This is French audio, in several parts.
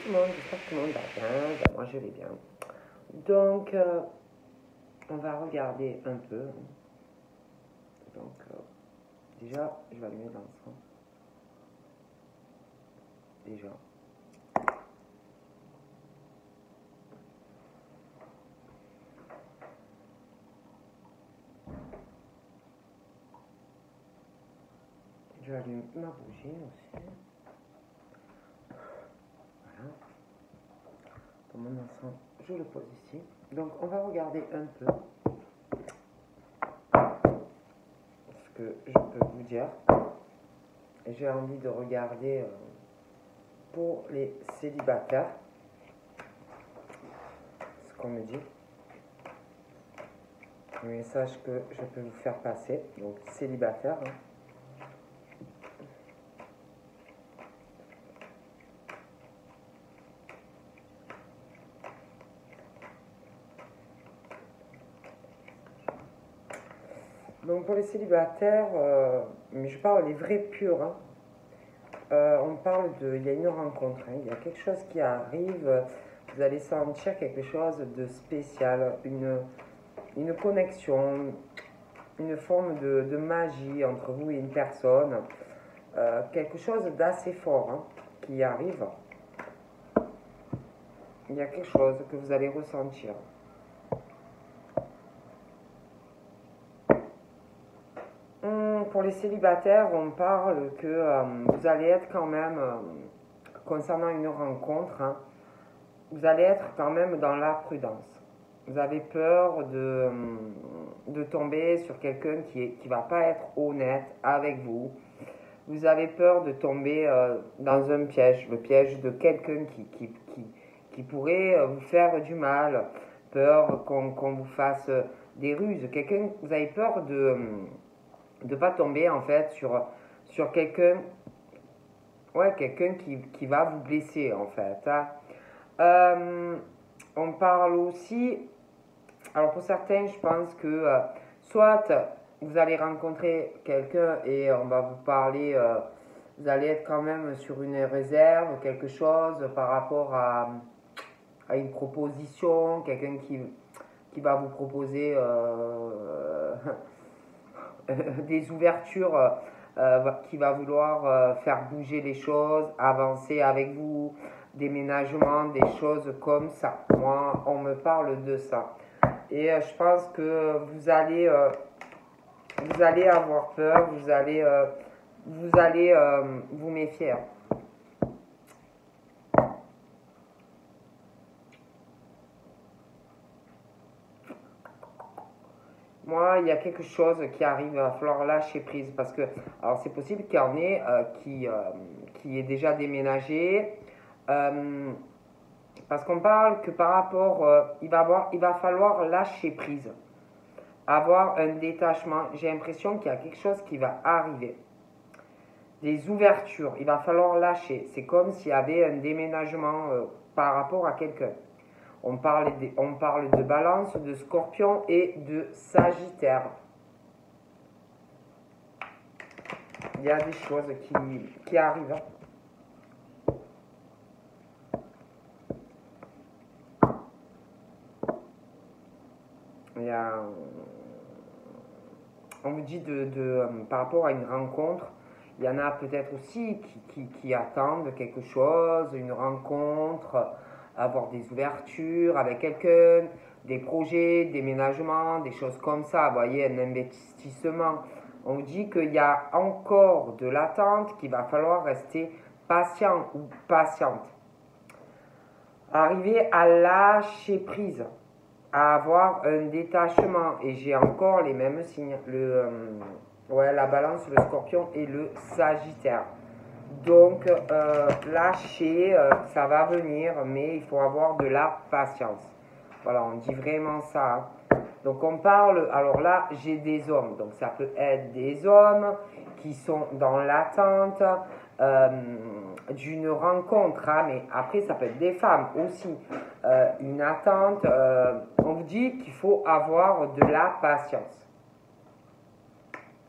tout le monde, j'espère que tout le monde va bien. Ben, moi je vais bien. Donc, on va regarder un peu. Donc, déjà, je vais allumer l'encens. Déjà. Je vais allumer ma bougie aussi. Voilà. Pour mon encens, je le pose ici. Donc, on va regarder un peu ce que je peux vous dire. J'ai envie de regarder pour les célibataires ce qu'on me dit. Un message que je peux vous faire passer. Donc, célibataire. Donc pour les célibataires, mais je parle les vrais purs, hein. On parle il y a une rencontre, hein, il y a quelque chose qui arrive, vous allez sentir quelque chose de spécial, une connexion, une forme de magie entre vous et une personne, quelque chose d'assez fort, hein, qui arrive. Il y a quelque chose que vous allez ressentir. Pour les célibataires, on parle que vous allez être quand même, concernant une rencontre, hein, vous allez être quand même dans la prudence. Vous avez peur de tomber sur quelqu'un qui va pas être honnête avec vous. Vous avez peur de tomber dans un piège, le piège de quelqu'un qui pourrait vous faire du mal. Peur qu'on vous fasse des ruses. Vous avez peur de ne pas tomber en fait sur quelqu'un, ouais, quelqu'un qui va vous blesser en fait, hein. On parle aussi, alors pour certains je pense que soit vous allez rencontrer quelqu'un et on va vous parler, vous allez être quand même sur une réserve, quelque chose par rapport à une proposition, quelqu'un qui va vous proposer des ouvertures, qui va vouloir faire bouger les choses, avancer avec vous, déménagement, des choses comme ça. Moi, on me parle de ça. Et je pense que vous allez avoir peur, vous allez vous méfier. Moi, il y a quelque chose qui arrive, il va falloir lâcher prise parce que, alors c'est possible qu'il y en ait qui est déjà déménagé, parce qu'on parle que par rapport, il va falloir lâcher prise, avoir un détachement. J'ai l'impression qu'il y a quelque chose qui va arriver, des ouvertures, il va falloir lâcher. C'est comme s'il y avait un déménagement par rapport à quelqu'un. On parle de Balance, de Scorpion et de Sagittaire. Il y a des choses qui arrivent. On vous dit par rapport à une rencontre, il y en a peut-être aussi qui attendent quelque chose, une rencontre, avoir des ouvertures avec quelqu'un, des projets, déménagements, des choses comme ça, vous voyez, un investissement. On vous dit qu'il y a encore de l'attente, qu'il va falloir rester patient ou patiente. Arriver à lâcher prise, à avoir un détachement. Et j'ai encore les mêmes signes, la Balance, le Scorpion et le Sagittaire. Donc, lâcher, ça va venir, mais il faut avoir de la patience. Voilà, on dit vraiment ça, hein. Donc, on parle, alors là, j'ai des hommes. Donc, ça peut être des hommes qui sont dans l'attente d'une rencontre, hein, mais après, ça peut être des femmes aussi. Une attente, on vous dit qu'il faut avoir de la patience.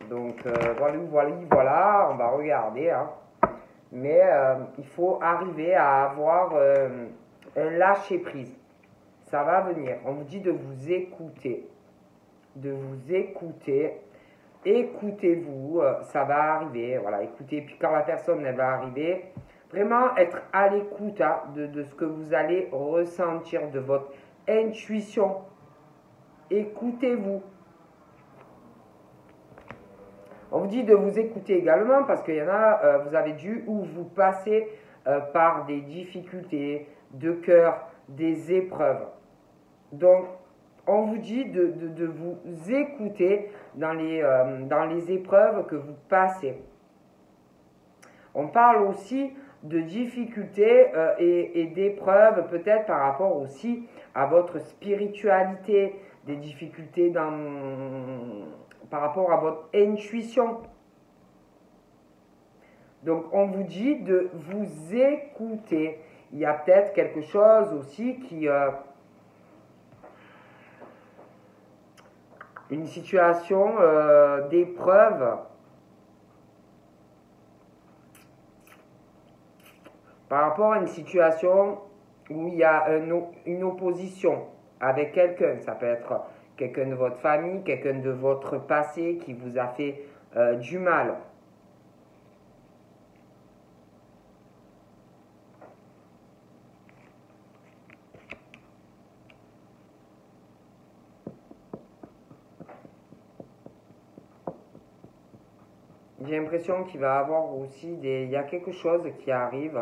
Donc, voilà, on va regarder, hein. Mais il faut arriver à avoir un lâcher-prise. Ça va venir. On vous dit de vous écouter. De vous écouter. Écoutez-vous, ça va arriver. Voilà, écoutez. Puis quand la personne elle va arriver, vraiment être à l'écoute hein, de ce que vous allez ressentir, de votre intuition. Écoutez-vous. On vous dit de vous écouter également parce qu'il y en a, vous avez dû ou vous passez par des difficultés de cœur, des épreuves. Donc, on vous dit de vous écouter dans les épreuves que vous passez. On parle aussi de difficultés et d'épreuves peut-être par rapport aussi à votre spiritualité, des difficultés par rapport à votre intuition. Donc on vous dit de vous écouter. Il y a peut-être quelque chose aussi qui... une situation d'épreuve par rapport à une situation où il y a une opposition avec quelqu'un. Ça peut être quelqu'un de votre famille, quelqu'un de votre passé qui vous a fait du mal. J'ai l'impression qu'il va y avoir aussi il y a quelque chose qui arrive.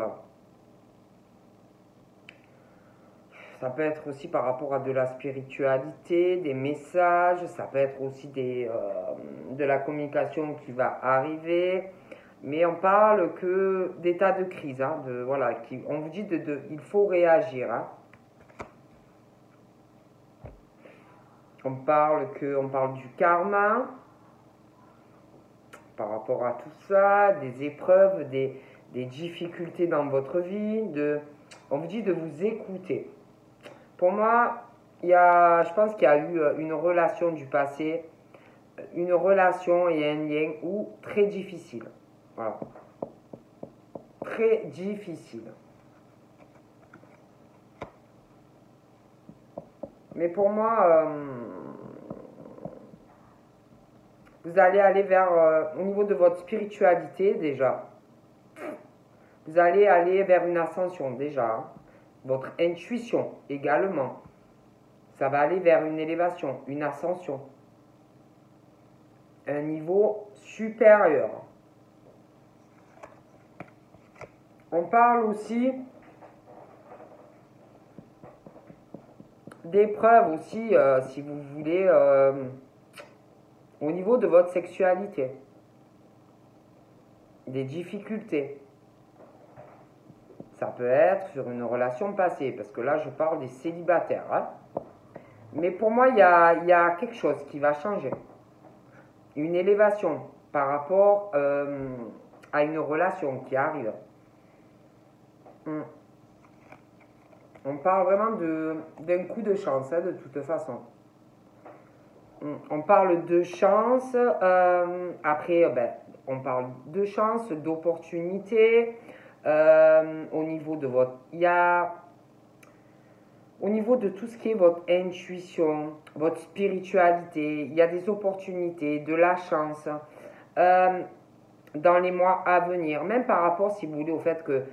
Ça peut être aussi par rapport à de la spiritualité, des messages, ça peut être aussi de la communication qui va arriver. Mais on parle que d'état de crise. Hein, voilà, on vous dit il faut réagir. Hein. On parle du karma par rapport à tout ça, des épreuves, des difficultés dans votre vie. On vous dit de vous écouter. Pour moi, je pense qu'il y a eu une relation du passé, une relation et un lien très difficile. Voilà. Très difficile. Mais pour moi, vous allez aller vers, au niveau de votre spiritualité déjà, vous allez aller vers une ascension déjà. Hein. Votre intuition également. Ça va aller vers une élévation, une ascension. Un niveau supérieur. On parle aussi d'épreuves aussi, si vous voulez, au niveau de votre sexualité. Des difficultés. Ça peut être sur une relation passée, parce que là, je parle des célibataires. Hein. Mais pour moi, il y a quelque chose qui va changer. Une élévation par rapport à une relation qui arrive. On parle vraiment d'un coup de chance, hein, de toute façon. On parle de chance, après, on parle de chance, d'opportunité, au niveau de au niveau de tout ce qui est votre intuition, votre spiritualité, il y a des opportunités, de la chance dans les mois à venir, même par rapport, si vous voulez, au fait que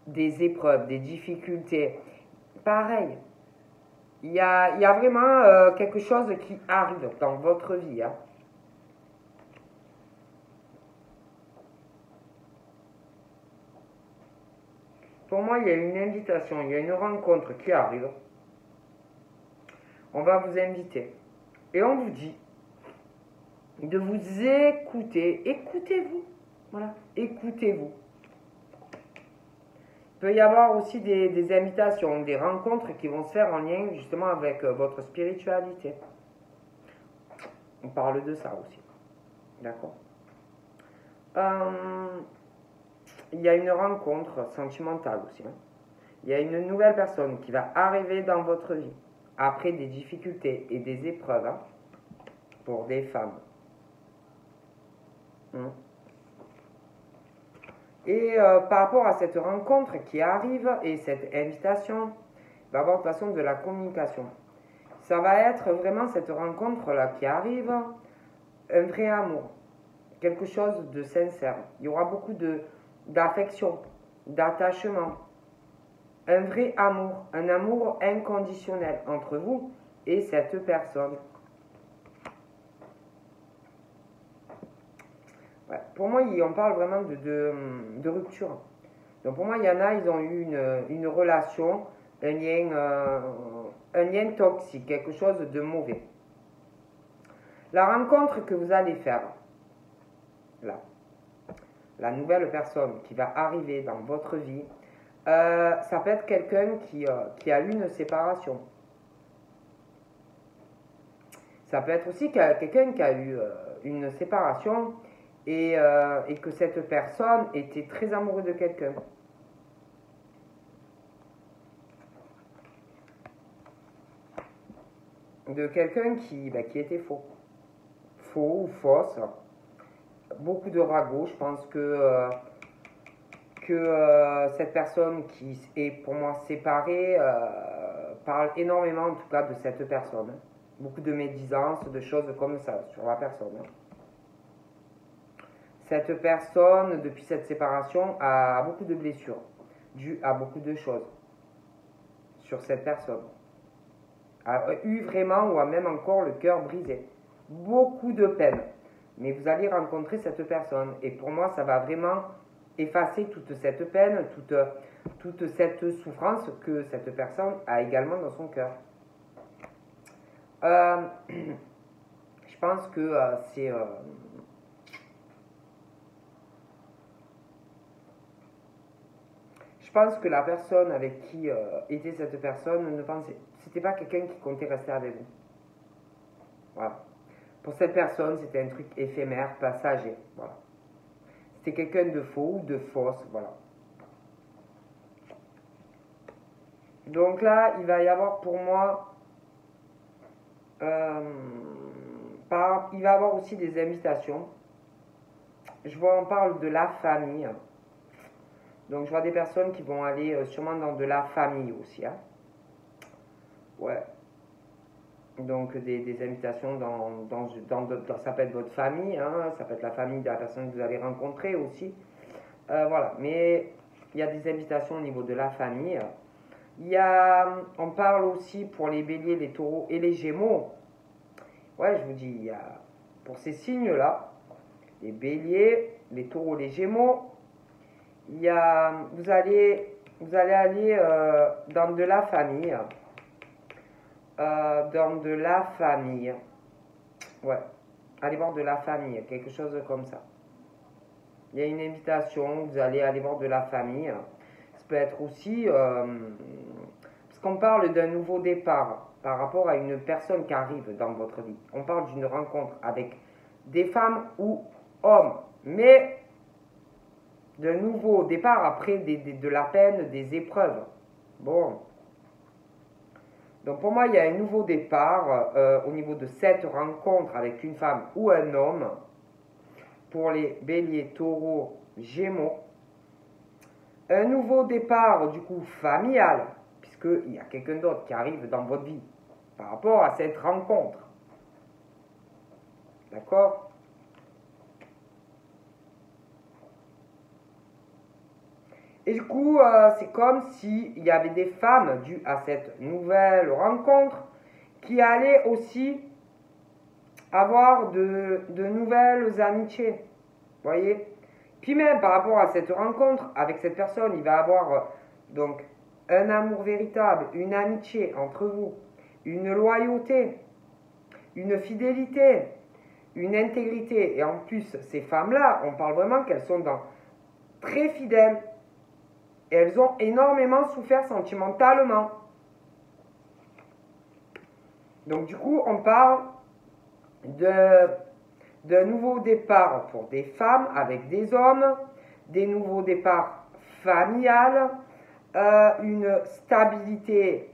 des épreuves, des difficultés, pareil, il y a vraiment quelque chose qui arrive dans votre vie. Hein. Pour moi, il y a une invitation, il y a une rencontre qui arrive. On va vous inviter. Et on vous dit de vous écouter. Écoutez-vous. Voilà. Écoutez-vous. Il peut y avoir aussi des invitations, des rencontres qui vont se faire en lien justement avec votre spiritualité. On parle de ça aussi. D'accord. Il y a une rencontre sentimentale aussi. Hein. Il y a une nouvelle personne qui va arriver dans votre vie après des difficultés et des épreuves hein, pour des femmes. Et par rapport à cette rencontre qui arrive et cette invitation, il va y avoir de toute façon de la communication. Ça va être vraiment cette rencontre-là qui arrive, un vrai amour, quelque chose de sincère. Il y aura beaucoup d'affection, d'attachement, un vrai amour, un amour inconditionnel entre vous et cette personne. Ouais. Pour moi, on parle vraiment de rupture. Donc pour moi, il y en a, ils ont eu une relation, un lien toxique, quelque chose de mauvais. La rencontre que vous allez faire, là, la nouvelle personne qui va arriver dans votre vie, ça peut être quelqu'un qui a eu une séparation. Ça peut être aussi quelqu'un qui a eu une séparation et que cette personne était très amoureuse de quelqu'un. De quelqu'un qui était faux. Faux ou fausse. Beaucoup de ragots. Je pense que cette personne qui est pour moi séparée parle énormément en tout cas de cette personne. Beaucoup de médisance, de choses comme ça sur la personne. Cette personne, depuis cette séparation, a beaucoup de blessures, dues à beaucoup de choses sur cette personne. A eu vraiment ou a même encore le cœur brisé. Beaucoup de peine. Mais vous allez rencontrer cette personne. Et pour moi, ça va vraiment effacer toute cette peine, toute cette souffrance que cette personne a également dans son cœur. Je pense que c'est... je pense que la personne avec qui était cette personne ne pensait... C'était pas quelqu'un qui comptait rester avec vous. Voilà. Pour cette personne, c'était un truc éphémère, passager. Voilà. C'était quelqu'un de faux ou de fausse. Voilà. Donc là, il va y avoir pour moi... il va y avoir aussi des invitations. On parle de la famille. Donc je vois des personnes qui vont aller sûrement dans de la famille aussi. Hein. Ouais. Donc des invitations dans ça peut être votre famille, hein, ça peut être la famille de la personne que vous allez rencontrer aussi. Voilà, mais il y a des invitations au niveau de la famille. On parle aussi pour les béliers, les taureaux et les gémeaux. Ouais, je vous dis, il y a pour ces signes-là, les béliers, les taureaux, les gémeaux, vous allez aller dans de la famille. Dans de la famille. Ouais. Allez voir de la famille, quelque chose comme ça. Il y a une invitation, vous allez aller voir de la famille. Ça peut être aussi... parce qu'on parle d'un nouveau départ par rapport à une personne qui arrive dans votre vie. On parle d'une rencontre avec des femmes ou hommes. Mais d'un nouveau départ après de la peine, des épreuves. Bon... Donc pour moi, il y a un nouveau départ au niveau de cette rencontre avec une femme ou un homme. Pour les béliers, taureaux, gémeaux. Un nouveau départ du coup familial, puisqu'il y a quelqu'un d'autre qui arrive dans votre vie par rapport à cette rencontre. D'accord ? Et du coup, c'est comme s'il y avait des femmes dues à cette nouvelle rencontre qui allaient aussi avoir de nouvelles amitiés. Vous voyez ? Puis même par rapport à cette rencontre avec cette personne, il va y avoir donc un amour véritable, une amitié entre vous, une loyauté, une fidélité, une intégrité. Et en plus, ces femmes-là, on parle vraiment qu'elles sont très fidèles. Et elles ont énormément souffert sentimentalement. Donc du coup, on parle d'un nouveau départ pour des femmes avec des hommes, des nouveaux départs familiales, une stabilité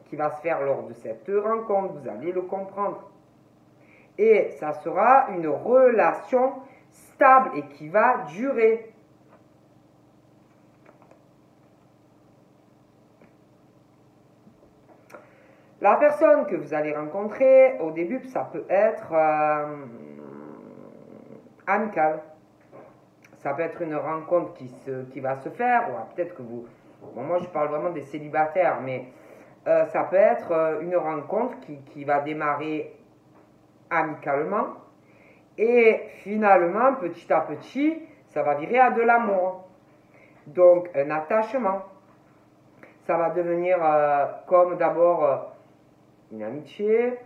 qui va se faire lors de cette rencontre, vous allez le comprendre. Et ça sera une relation stable et qui va durer. La personne que vous allez rencontrer, au début, ça peut être amical. Ça peut être une rencontre qui va se faire, ou peut-être que vous... Bon, moi, je parle vraiment des célibataires, mais ça peut être une rencontre qui va démarrer amicalement, et finalement, petit à petit, ça va virer à de l'amour. Donc, un attachement. Ça va devenir comme d'abord une amitié.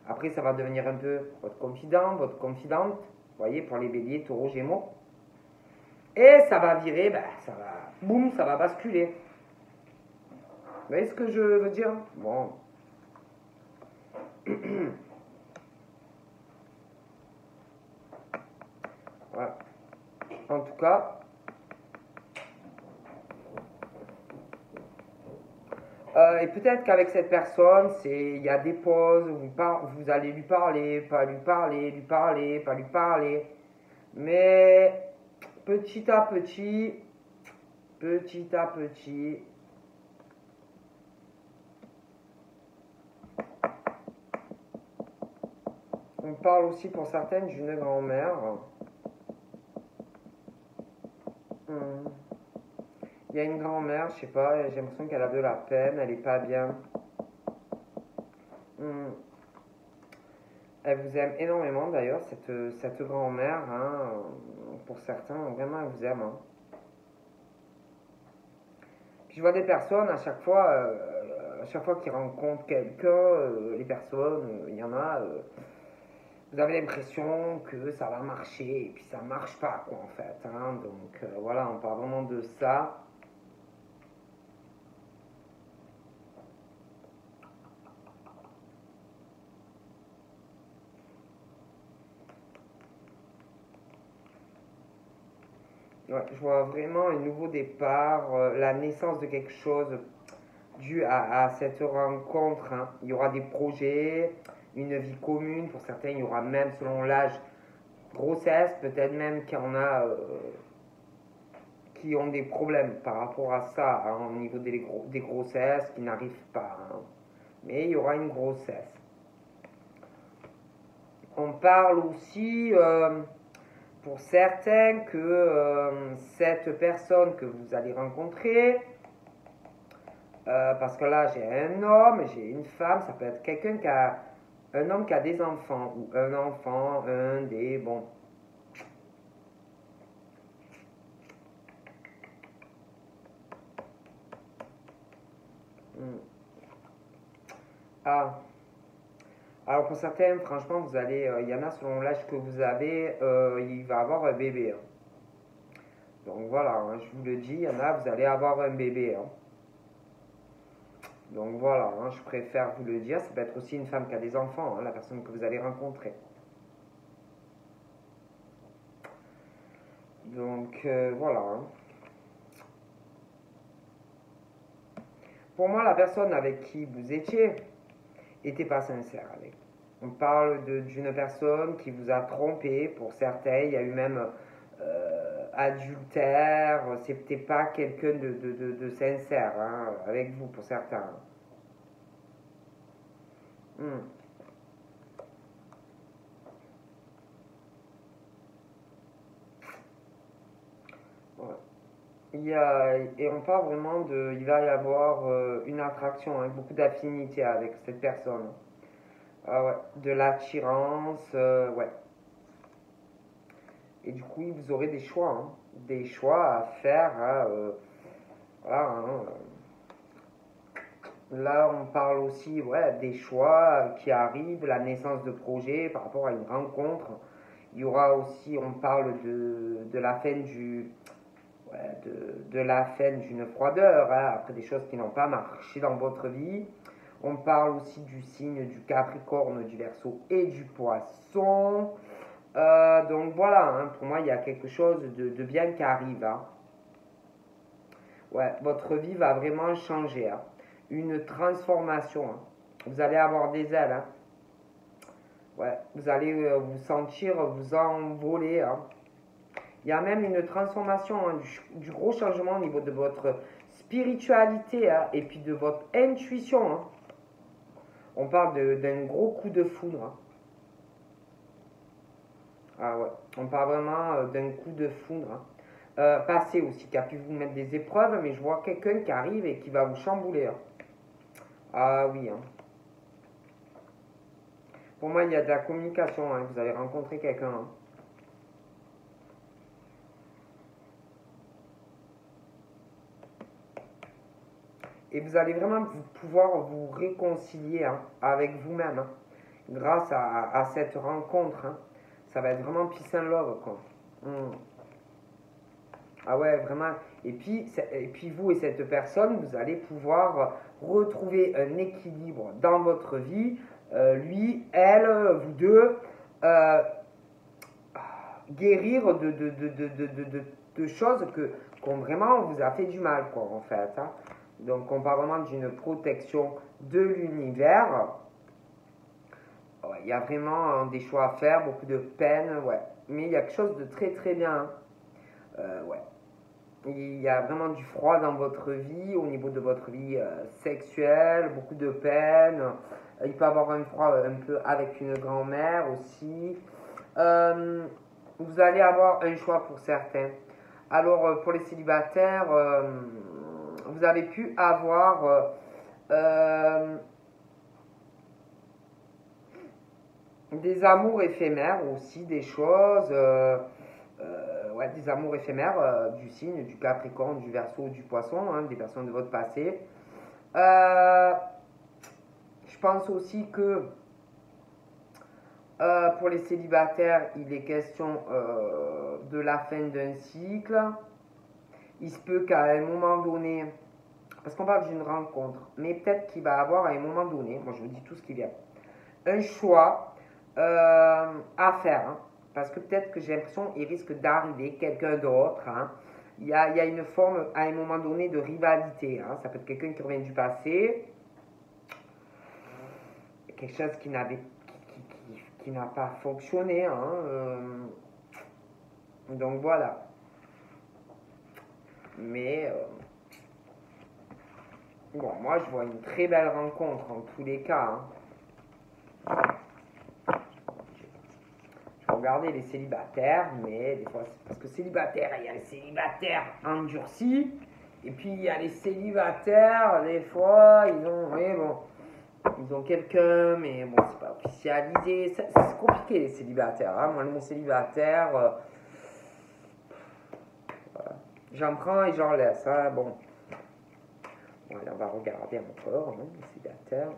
Après, ça va devenir un peu votre confident, votre confidente. Vous voyez, pour les béliers, taureaux, gémeaux. Et ça va virer, ça va, boum, ça va basculer. Vous voyez ce que je veux dire? Bon. Voilà. En tout cas, et peut-être qu'avec cette personne, il y a des pauses, vous allez lui parler, pas lui parler, lui parler, pas lui parler. Mais petit à petit, on parle aussi pour certaines d'une grand-mère. Il y a une grand-mère, je sais pas, j'ai l'impression qu'elle a de la peine, elle est pas bien. Elle vous aime énormément d'ailleurs, cette grand-mère. Hein, pour certains, vraiment, elle vous aime. Hein. Puis je vois des personnes à chaque fois qu'ils rencontrent quelqu'un, les personnes, il y en a, vous avez l'impression que ça va marcher, et puis ça marche pas, quoi, en fait. Hein. Donc voilà, on parle vraiment de ça. Ouais, je vois vraiment un nouveau départ, la naissance de quelque chose dû à cette rencontre. Hein. Il y aura des projets, une vie commune. Pour certains, il y aura même, selon l'âge, grossesse. Peut-être même qu'il y en a qui ont des problèmes par rapport à ça, hein, au niveau des grossesses, qui n'arrivent pas. Hein. Mais il y aura une grossesse. On parle aussi... pour certains que cette personne que vous allez rencontrer, parce que là j'ai un homme, j'ai une femme, ça peut être quelqu'un qui a un homme qui a des enfants, ou un enfant, un des, bon. Ah, alors pour certains, franchement, vous allez, il y en a selon l'âge que vous avez, il va avoir un bébé. Hein. Donc voilà, hein, je vous le dis, il y en a, vous allez avoir un bébé. Hein. Donc voilà, hein, je préfère vous le dire. Ça peut être aussi une femme qui a des enfants, hein, la personne que vous allez rencontrer. Donc voilà. Hein. Pour moi, la personne avec qui vous étiez n'était pas sincère avec. On parle d'une personne qui vous a trompé. Pour certains, il y a eu même adultère. C'était pas quelqu'un de sincère hein, avec vous pour certains. Ouais. Et on parle vraiment il va y avoir une attraction, hein, beaucoup d'affinité avec cette personne. Ah ouais, de l'attirance, ouais. Et du coup, vous aurez des choix à faire. Hein, voilà, hein. Là, on parle aussi ouais, des choix qui arrivent, la naissance de projets par rapport à une rencontre. Il y aura aussi, on parle de la fin de la fin d'une froideur, hein, après des choses qui n'ont pas marché dans votre vie. On parle aussi du signe du Capricorne, du Verseau et du Poisson. Donc voilà, hein, pour moi, il y a quelque chose de bien qui arrive. Hein. Ouais, votre vie va vraiment changer. Hein. Une transformation. Hein. Vous allez avoir des ailes. Hein. Ouais, vous allez vous sentir vous envoler. Hein. Il y a même une transformation, hein, du gros changement au niveau de votre spiritualité hein, et puis de votre intuition. Hein. On parle d'un gros coup de foudre. Hein. Ah ouais, on parle vraiment d'un coup de foudre. Hein. Passé aussi, qui a pu vous mettre des épreuves, mais je vois quelqu'un qui arrive et qui va vous chambouler. Hein. Ah oui. Hein. Pour moi, il y a de la communication. Hein. Vous allez rencontrer quelqu'un. Hein. Et vous allez vraiment pouvoir vous réconcilier hein, avec vous-même hein, grâce à cette rencontre. Hein. Ça va être vraiment peace and love. Quoi. Ah ouais, vraiment. Et puis vous et cette personne, vous allez pouvoir retrouver un équilibre dans votre vie. Lui, elle, vous deux, guérir de choses qu'on vraiment vous a fait du mal, quoi, en fait. Hein. Donc, on parle vraiment d'une protection de l'univers. Ouais, il y a vraiment des choix à faire, beaucoup de peine, ouais. Mais il y a quelque chose de très très bien. Hein. Ouais. Il y a vraiment du froid dans votre vie, au niveau de votre vie sexuelle, beaucoup de peine. Il peut y avoir un froid un peu avec une grand-mère aussi. Vous allez avoir un choix pour certains. Alors, pour les célibataires, vous avez pu avoir des amours éphémères aussi, des choses, ouais, des amours éphémères du signe du Capricorne, du Verseau, du Poisson, hein, des personnes de votre passé. Je pense aussi que pour les célibataires, il est question de la fin d'un cycle. Il se peut qu'à un moment donné, parce qu'on parle d'une rencontre, mais peut-être qu'il va avoir à un moment donné, moi je vous dis tout ce qui vient, un choix à faire. Hein, parce que peut-être que j'ai l'impression qu'il risque d'arriver quelqu'un d'autre. Hein. Il y a une forme à un moment donné de rivalité. Hein. Ça peut être quelqu'un qui revient du passé, quelque chose qui n'a pas fonctionné. Hein. Donc voilà. Mais bon, moi je vois une très belle rencontre en tous les cas. Hein. Je vais regarder les célibataires, mais des fois, parce que célibataires, il y a les célibataires endurcis, et puis il y a les célibataires, des fois, ils ont quelqu'un, mais bon, c'est pas officialisé. C'est compliqué les célibataires. Hein. Moi, le mot célibataire, voilà. J'en prends et j'en laisse. Hein. Bon, voilà, on va regarder encore hein, les célibataires.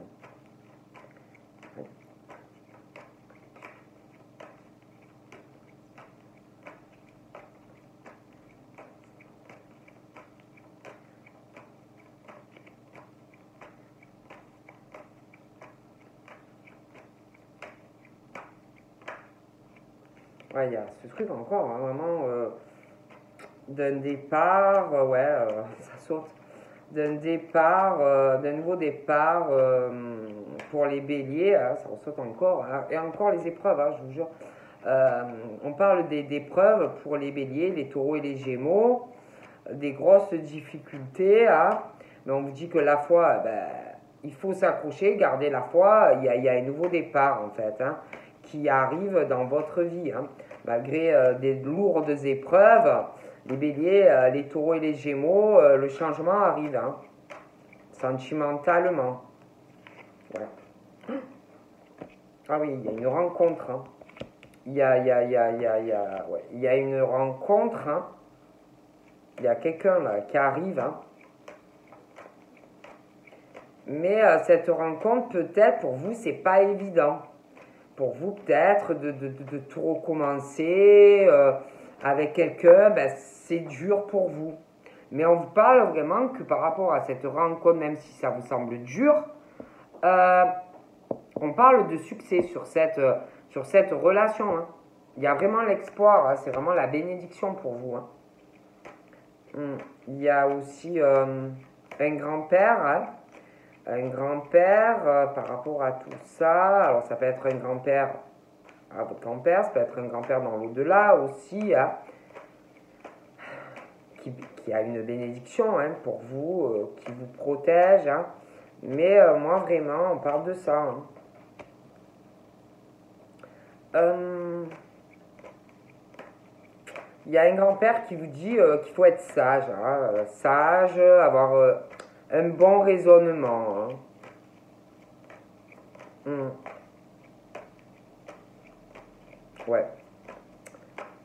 Ouais, il y a ce truc encore, hein, vraiment, d'un départ, ouais, ça saute, d'un départ, d'un nouveau départ pour les béliers, hein, ça saute encore, hein, et encore les épreuves, hein, je vous jure. On parle d'épreuves pour les béliers, les taureaux et les gémeaux, des grosses difficultés, hein, mais on vous dit que la foi, ben, il faut s'accrocher, garder la foi, il y a un nouveau départ en fait, hein, qui arrive dans votre vie. Hein. Malgré des lourdes épreuves, les béliers, les taureaux et les gémeaux, le changement arrive, hein, sentimentalement. Voilà. Ah oui, il y a une rencontre. Hein. Il y a une rencontre. Hein. Il y a quelqu'un là qui arrive. Hein. Mais cette rencontre, peut-être, pour vous, c'est pas évident. Pour vous, peut-être, de tout recommencer avec quelqu'un, ben, c'est dur pour vous. Mais on vous parle vraiment que par rapport à cette rencontre, même si ça vous semble dur, on parle de succès sur cette relation. Hein. Il y a vraiment l'espoir, hein, c'est vraiment la bénédiction pour vous. Hein. Il y a aussi un grand-père, hein. Un grand-père par rapport à tout ça. Alors ça peut être un grand-père à votre grand-père, ça peut être un grand-père dans l'au-delà aussi, hein, qui a une bénédiction hein, pour vous, qui vous protège. Hein. Mais moi, vraiment, on parle de ça. Hein. Il y a un grand-père qui vous dit qu'il faut être sage. Hein, sage, avoir un bon raisonnement. Hein. Ouais.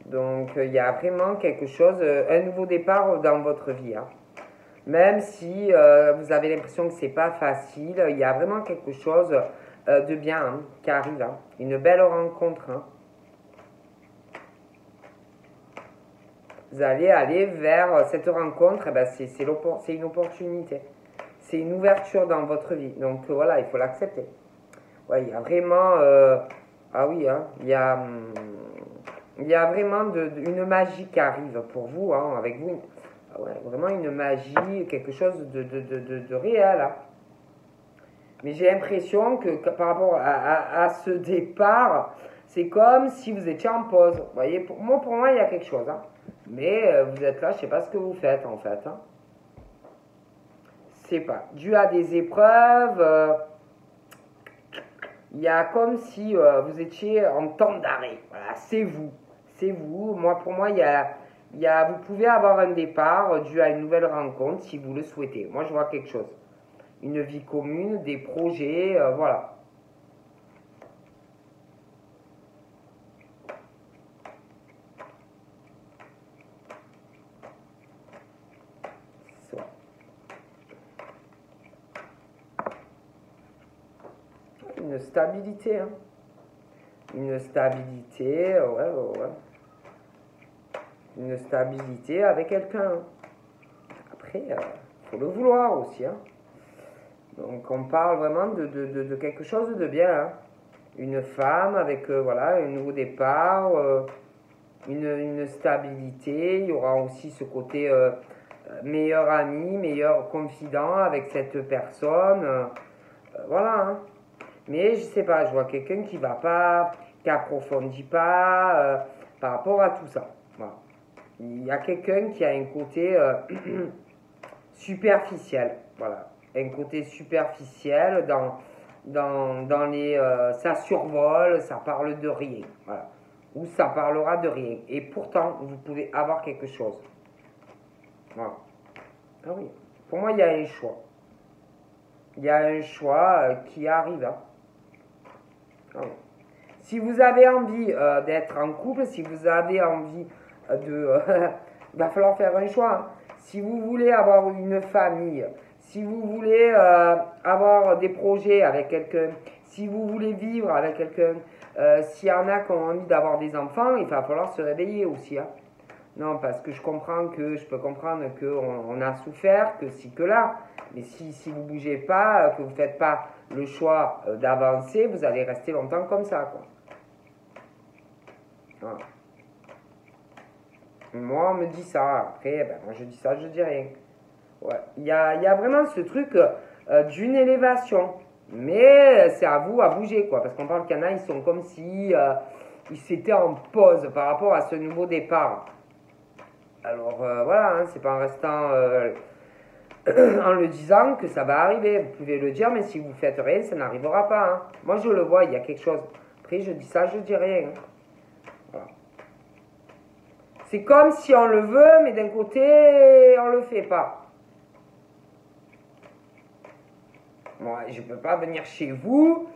Donc, il y a vraiment quelque chose, un nouveau départ dans votre vie. Hein. Même si vous avez l'impression que c'est pas facile, il y a vraiment quelque chose de bien hein, qui arrive. Hein. Une belle rencontre. Hein. Vous allez aller vers cette rencontre, eh ben c'est une opportunité. C'est une ouverture dans votre vie. Donc voilà, il faut l'accepter. Ouais, il y a vraiment... ah oui, hein, il y a vraiment une magie qui arrive pour vous, hein, avec vous. Ouais, vraiment une magie, quelque chose de réel. Hein. Mais j'ai l'impression que par rapport à ce départ, c'est comme si vous étiez en pause. Vous voyez, pour moi, il y a quelque chose. Hein. Mais vous êtes là, je ne sais pas ce que vous faites en fait. Hein. C'est pas. Dû à des épreuves, il y a comme si vous étiez en temps d'arrêt. Voilà, c'est vous. C'est vous. Moi, pour moi, vous pouvez avoir un départ dû à une nouvelle rencontre si vous le souhaitez. Moi, je vois quelque chose. Une vie commune, des projets, voilà. Une stabilité, hein. Une stabilité, ouais. Une stabilité avec quelqu'un. Après, faut le vouloir aussi, hein. Donc, on parle vraiment de quelque chose de bien, hein. Une femme avec, voilà, un nouveau départ, une stabilité. Il y aura aussi ce côté meilleur ami, meilleur confident avec cette personne. Voilà, hein. Mais je sais pas, je vois quelqu'un qui va pas, qui approfondit pas par rapport à tout ça. Voilà. Il y a quelqu'un qui a un côté superficiel. Voilà. Un côté superficiel dans les. Ça survole, ça parle de rien. Voilà. Ou ça parlera de rien. Et pourtant, vous pouvez avoir quelque chose. Voilà. Ah oui. Pour moi, il y a un choix. Il y a un choix qui arrive. Hein. Si vous avez envie d'être en couple, si vous avez envie il va falloir faire un choix. Hein. Si vous voulez avoir une famille, si vous voulez avoir des projets avec quelqu'un, si vous voulez vivre avec quelqu'un, s'il y en a qui ont envie d'avoir des enfants, il va falloir se réveiller aussi. Hein. Non, parce que je peux comprendre qu'on a souffert, que si, que là. Mais si vous ne bougez pas, que vous ne faites pas le choix d'avancer, vous allez rester longtemps comme ça, quoi. Voilà. Moi, on me dit ça. Après, ben, moi, je dis ça, je dis rien. Ouais. Il y a vraiment ce truc d'une élévation. Mais c'est à vous à bouger, quoi. Parce qu'on parle qu'il y en a, ils sont comme si ils s'étaient en pause par rapport à ce nouveau départ. Alors voilà, hein, c'est pas en restant en le disant que ça va arriver. Vous pouvez le dire, mais si vous faites rien, ça n'arrivera pas. Hein. Moi, je le vois, il y a quelque chose. Après, je dis ça, je dis rien. Hein. Voilà. C'est comme si on le veut, mais d'un côté, on le fait pas. Moi, je peux pas venir chez vous,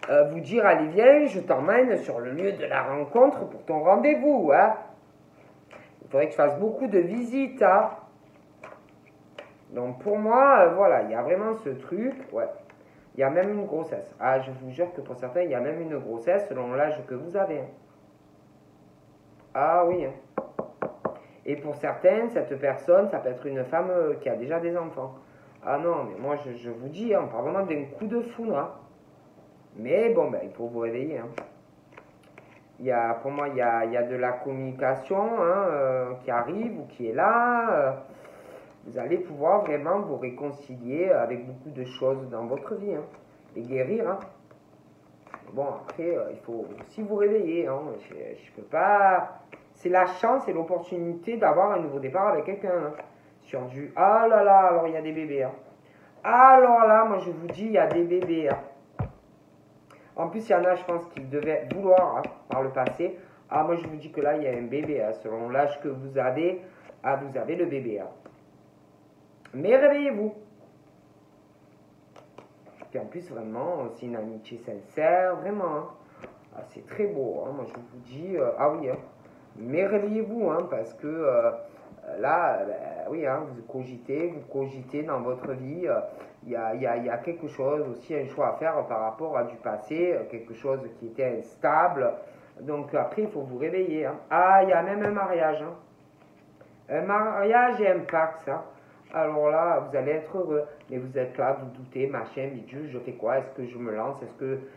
vous dire, allez, viens, je t'emmène sur le lieu de la rencontre pour ton rendez-vous. Hein. Il faudrait que je fasse beaucoup de visites. Hein. Donc pour moi, voilà, il y a vraiment ce truc, ouais. Il y a même une grossesse. Ah, je vous jure que pour certains, il y a même une grossesse selon l'âge que vous avez. Hein. Ah oui. Hein. Et pour certaines, cette personne, ça peut être une femme qui a déjà des enfants. Ah non, mais moi, je vous dis, hein, on parle vraiment d'un coup de foudre. Hein. Mais bon, ben, il faut vous réveiller. Hein. Pour moi, il y a de la communication hein, qui arrive ou qui est là. Vous allez pouvoir vraiment vous réconcilier avec beaucoup de choses dans votre vie hein, et guérir. Hein. Bon, après, il faut aussi vous réveiller. Hein. Je peux pas. C'est la chance et l'opportunité d'avoir un nouveau départ avec quelqu'un. Hein. Sur du ah là là, alors il y a des bébés. Hein. Alors là, moi je vous dis, il y a des bébés. Hein. En plus, il y en a, je pense, qui devaient vouloir hein, par le passé. Ah, moi je vous dis que là, il y a un bébé. Hein. Selon l'âge que vous avez, ah, vous avez le bébé. Hein. Mais réveillez-vous. Puis en plus, vraiment, c'est une amitié sincère, vraiment. Hein. Ah, c'est très beau, hein. Moi je vous dis, ah oui, hein. Mais réveillez-vous, hein, parce que là, oui, hein, vous cogitez dans votre vie. Il y a quelque chose aussi, un choix à faire par rapport à du passé, quelque chose qui était instable. Donc après, il faut vous réveiller. Hein. Ah, il y a même un mariage. Hein. Un mariage et un Pax. Hein. Alors là, vous allez être heureux, mais vous êtes là, vous doutez, machin, bidule, je fais quoi? Est-ce que je me lance?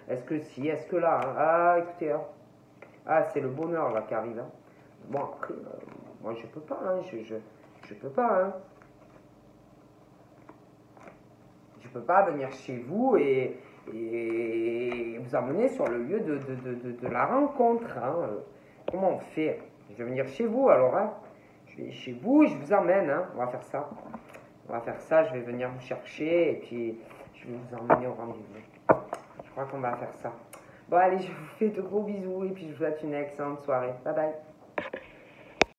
Est-ce que si? Est-ce que là? Hein. Ah, écoutez, hein. Ah, c'est le bonheur là qui arrive. Hein. Bon, après, moi je peux pas, hein. Je peux pas, hein. Je peux pas venir chez vous et vous emmener sur le lieu de la rencontre. Hein. Comment on fait? Je vais venir chez vous alors, hein. Je vais chez vous et je vous emmène, hein. On va faire ça. On va faire ça, je vais venir vous chercher et puis je vais vous emmener au rendez-vous. Je crois qu'on va faire ça. Bon, allez, je vous fais de gros bisous et puis je vous souhaite une excellente soirée. Bye bye.